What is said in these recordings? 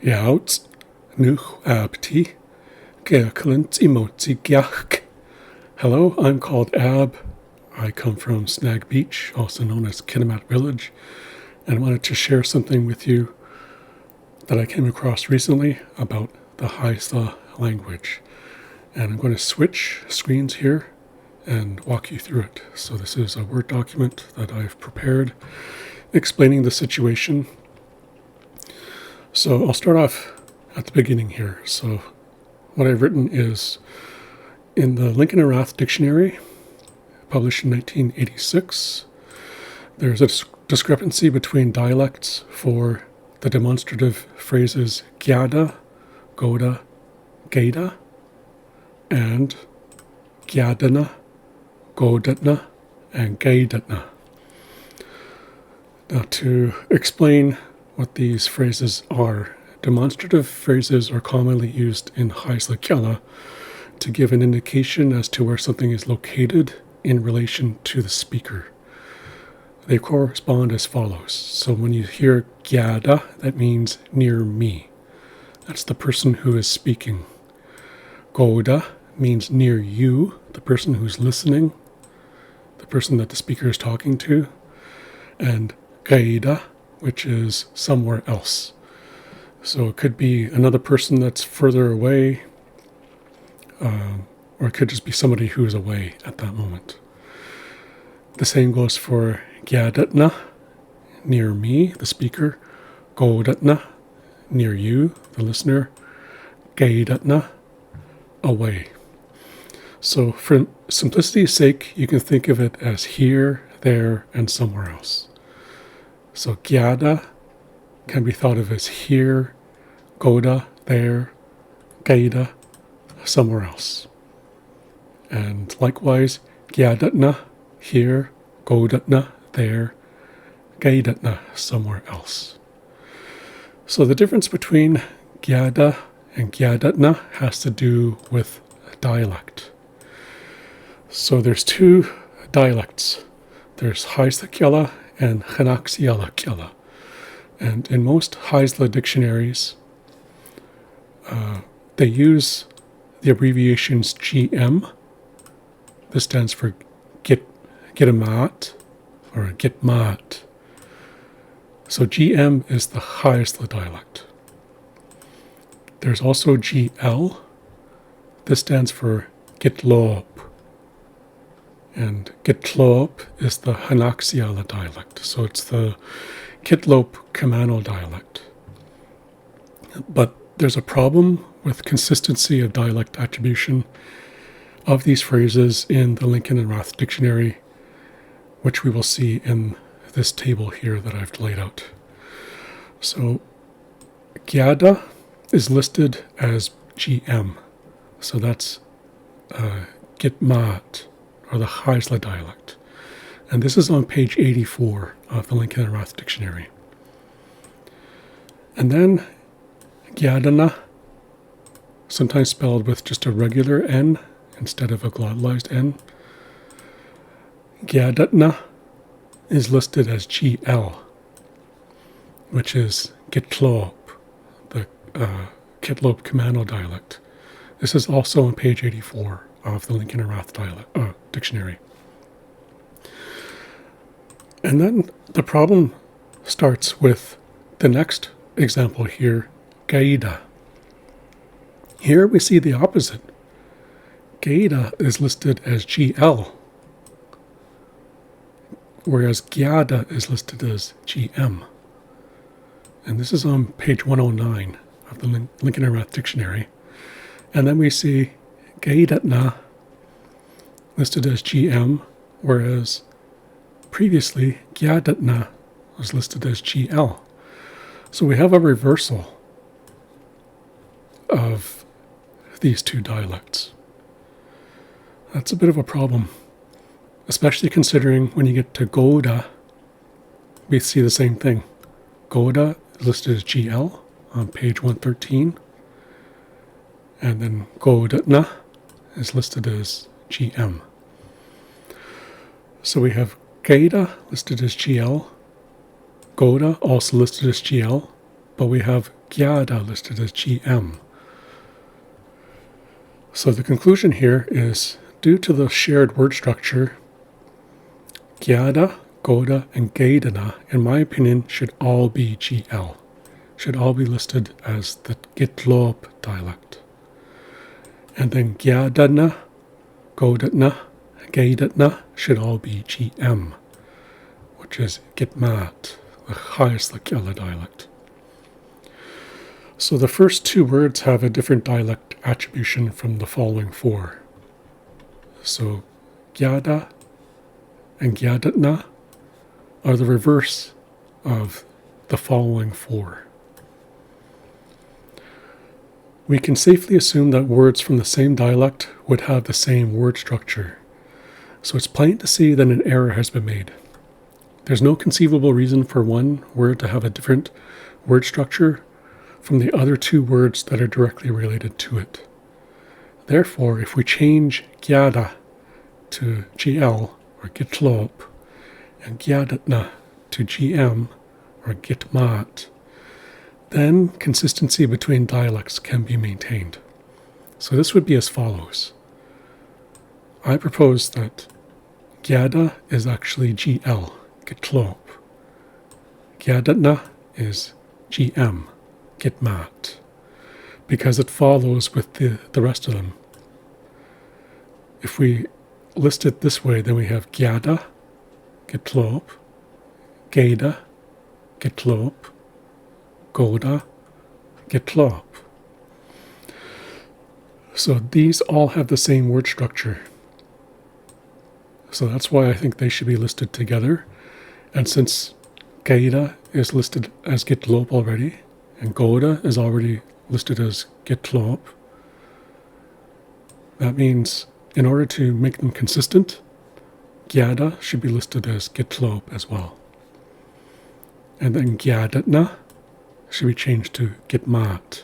Jouts, nuch abti, geaklint emotzi giach. Hello, I'm called Ab. I come from Snag Beach, also known as Kitimat Village, and I wanted to share something with you that I came across recently about the Isla language. And I'm going to switch screens here and walk you through it. So this is a Word document that I've prepared explaining the situation. So I'll start off at the beginning here. So what I've written is in the Lincoln and Rath dictionary, published in 1986, there's a discrepancy between dialects for the demonstrative phrases gyada, goda, gada, and gyadana, godatna, and gaidatna. Now, to explain what these phrases are, demonstrative phrases are commonly used in Isla to give an indication as to where something is located in relation to the speaker. They correspond as follows. So when you hear gyada, that means near me. That's the person who is speaking. Goda means near you, the person who's listening, the person that the speaker is talking to. And gaida, which is somewhere else. So it could be another person that's further away, or it could just be somebody who's away at that moment. The same goes for gyadatna, near me, the speaker, godatna, near you, the listener, gaidatna, away. So for simplicity's sake, you can think of it as here, there, and somewhere else. So gyada can be thought of as here, goda, there, gaida, somewhere else. And likewise, gyadatna, here, godatna, there, gaidatna, somewhere else. So the difference between gyada and gyadatna has to do with dialect. So there's two dialects. There's Isla and Hanaxiala. And in the Isla dictionaries, they use the abbreviations GM. This stands for Gitamat or Gitmat. So GM is the Isla dialect. There's also GL. This stands for Gitlop. And Gitlop is the Hanaxiala dialect. So it's the Kitlop Kamano dialect. But there's a problem with consistency of dialect attribution of these phrases in the Lincoln and Rath dictionary, which we will see in this table here that I've laid out. So gyada is listed as GM. So that's Gitmat, or the Isla dialect. And this is on page 84 of the Lincoln and Rath dictionary. And then gyadana, sometimes spelled with just a regular N instead of a glottalized N. Gyadatna is listed as GL, which is Gitlop, the Kitlop Kamano dialect. This is also on page 84 of the Lincoln and Rath dictionary. And then the problem starts with the next example here, gaida. Here we see the opposite. Gaida is listed as GL, whereas gyada is listed as GM. And this is on page 109 of the Lincoln and Rath dictionary. And then we see gaidatna listed as GM, whereas previously gyadatna was listed as GL. So we have a reversal of these two dialects. That's a bit of a problem, especially considering when you get to Goda, we see the same thing. Goda is listed as GL on page 113, and then Godatna is listed as GM. So we have Gaida listed as GL, Goda also listed as GL, but we have gyada listed as GM. So the conclusion here is, due to the shared word structure, gyada, goda, and gaidana, in my opinion, should all be GL. Should all be listed as the Gitlop dialect. And then gyadana, godana, gaidana should all be GM, which is Gitmat, the highest Gyala dialect. So the first two words have a different dialect attribution from the following four. So gyada and gyadatna are the reverse of the following four. We can safely assume that words from the same dialect would have the same word structure. So it's plain to see that an error has been made. There's no conceivable reason for one word to have a different word structure from the other two words that are directly related to it. Therefore, if we change gyada to GL or gitlop and gyadatna to GM or gitmat, then consistency between dialects can be maintained. So this would be as follows. I propose that gyada is actually GL, gitlop. Gyadatna is GM, gitmat, because it follows with the rest of them. If we list it this way, then we have gyada, gitlop, gaida, gitlop, goda, gitlop. So these all have the same word structure. So that's why I think they should be listed together. And since gaida is listed as gitlop already, and goda is already listed as gitlop, that means in order to make them consistent, gyada should be listed as gitlop as well. And then gyadatna should be changed to gitmat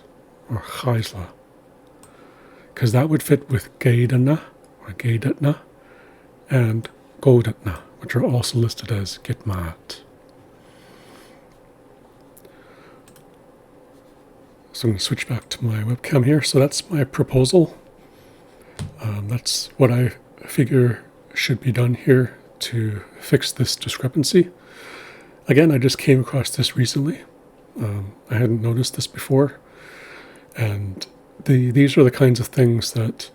or chaisla, because that would fit with gaidana or gaidatna and godatna, which are also listed as gitmat. So I'm going to switch back to my webcam here. So that's my proposal. That's what I figure should be done here to fix this discrepancy. Again, I just came across this recently. I hadn't noticed this before. And these are the kinds of things that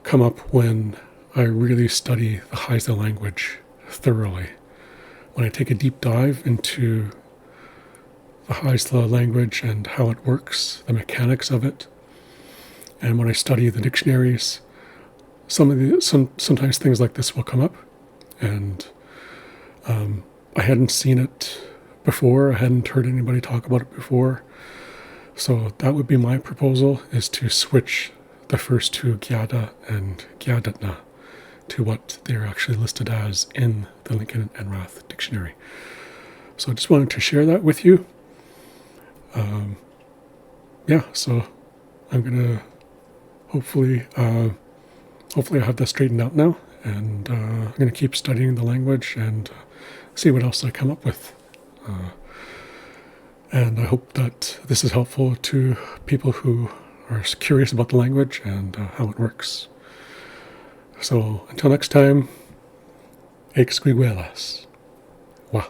come up when I really study the Haida language thoroughly. When I take a deep dive into the Haida language and how it works, the mechanics of it, and when I study the dictionaries, sometimes things like this will come up, and I hadn't seen it before. I hadn't heard anybody talk about it before. So that would be my proposal, is to switch the first two, gyada and gyadatna, to what they're actually listed as in the Lincoln and Rath dictionary. So I just wanted to share that with you. So I'm going to hopefully I have that straightened out now, and I'm going to keep studying the language and see what else I come up with. And I hope that this is helpful to people who are curious about the language and how it works. So until next time, Exquiguelas. Wa.